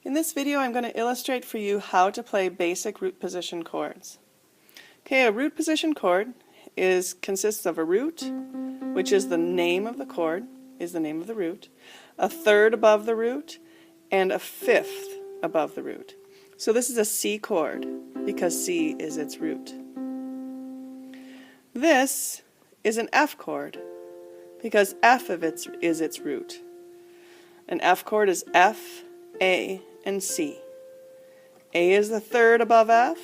In this video I'm going to illustrate for you how to play basic root position chords. Okay, a root position chord consists of a root, which is the name of the chord, is the name of the root, a third above the root, and a fifth above the root. So this is a C chord because C is its root. This is an F chord because F is its root. An F chord is F, A, and C. A is the third above F,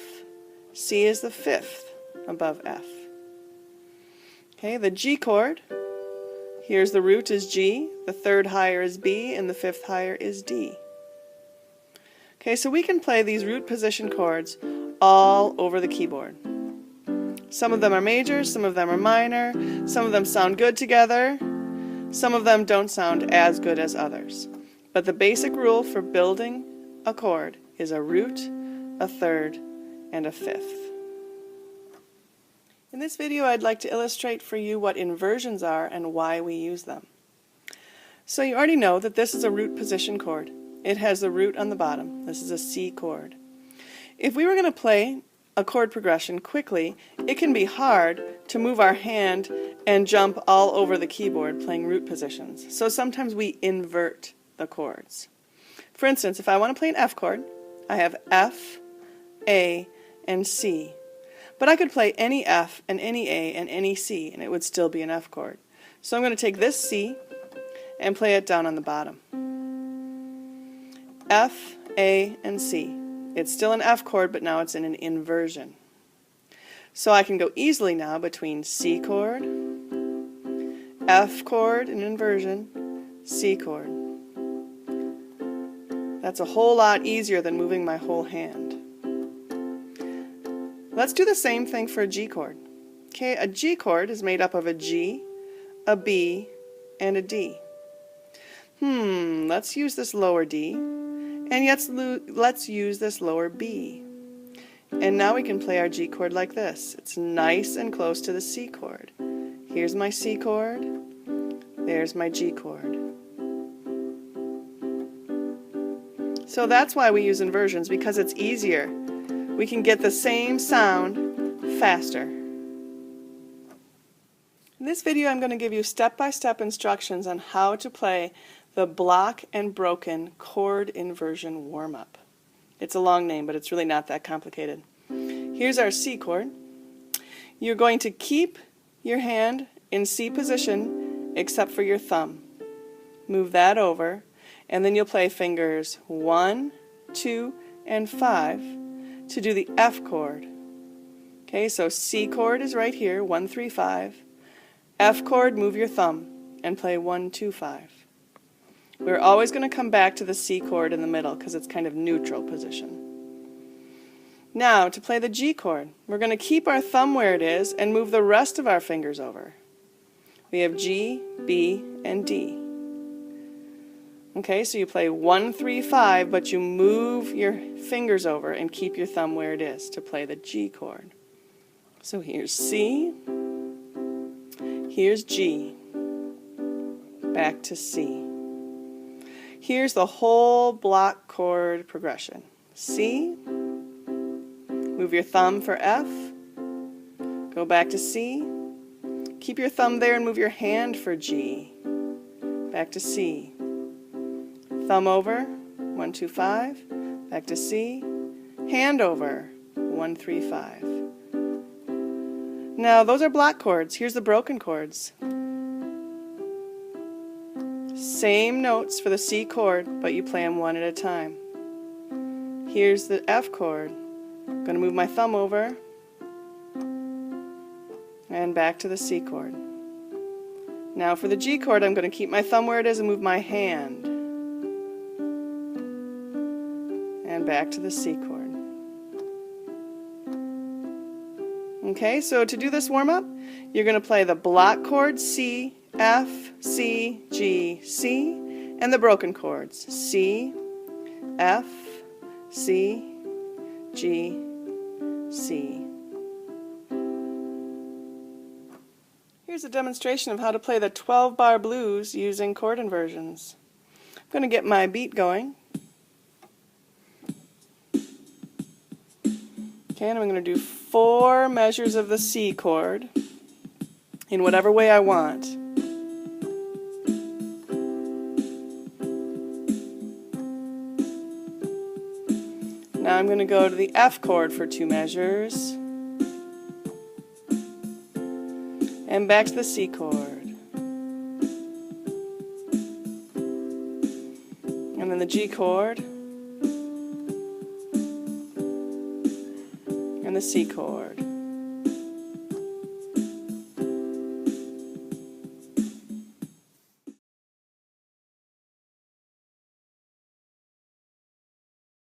C is the fifth above F. Okay, the G chord, here's the root is G, the third higher is B, and the fifth higher is D. Okay, so we can play these root position chords all over the keyboard. Some of them are major, some of them are minor, some of them sound good together, some of them don't sound as good as others. But the basic rule for building a chord is a root, a third, and a fifth. In this video I'd like to illustrate for you what inversions are and why we use them. So you already know that this is a root position chord. It has the root on the bottom. This is a C chord. If we were going to play a chord progression quickly, it can be hard to move our hand and jump all over the keyboard playing root positions. So sometimes we invert the chords. For instance, if I want to play an F chord, I have F, A, and C. But I could play any F and any A and any C and it would still be an F chord. So I'm going to take this C and play it down on the bottom. F, A, and C. It's still an F chord, but now it's in an inversion. So I can go easily now between C chord, F chord in inversion, C chord. That's a whole lot easier than moving my whole hand. Let's do the same thing for a G chord. Okay, a G chord is made up of a G, a B, and a D. Let's use this lower D, and let's use this lower B. And now we can play our G chord like this. It's nice and close to the C chord. Here's my C chord, there's my G chord. So that's why we use inversions, because it's easier. We can get the same sound faster. In this video I'm going to give you step-by-step instructions on how to play the block and broken chord inversion warm-up. It's a long name, but it's really not that complicated. Here's our C chord. You're going to keep your hand in C position except for your thumb. Move that over, and then you'll play fingers 1, 2, and 5 to do the F chord. Okay, so C chord is right here, 1, 3, 5. F chord, move your thumb and play 1, 2, 5. We're always going to come back to the C chord in the middle because it's kind of neutral position. Now, to play the G chord, we're going to keep our thumb where it is and move the rest of our fingers over. We have G, B, and D. Okay, so you play 1, 3, 5, but you move your fingers over and keep your thumb where it is to play the G chord. So here's C, here's G, back to C. Here's the whole block chord progression. C, move your thumb for F, go back to C, keep your thumb there and move your hand for G, back to C. Thumb over, 1, 2, 5, back to C, hand over, 1, 3, 5. Now those are block chords. Here's the broken chords. Same notes for the C chord, but you play them one at a time. Here's the F chord. I'm going to move my thumb over and back to the C chord. Now for the G chord, I'm going to keep my thumb where it is and move my hand. And back to the C chord. Okay, so to do this warm-up, you're going to play the block chords C, F, C, G, C, and the broken chords C, F, C, G, C. Here's a demonstration of how to play the 12-bar blues using chord inversions. I'm going to get my beat going. Okay, and I'm going to do 4 measures of the C chord in whatever way I want. Now I'm going to go to the F chord for 2 measures, and back to the C chord, and then the G chord, and the C chord.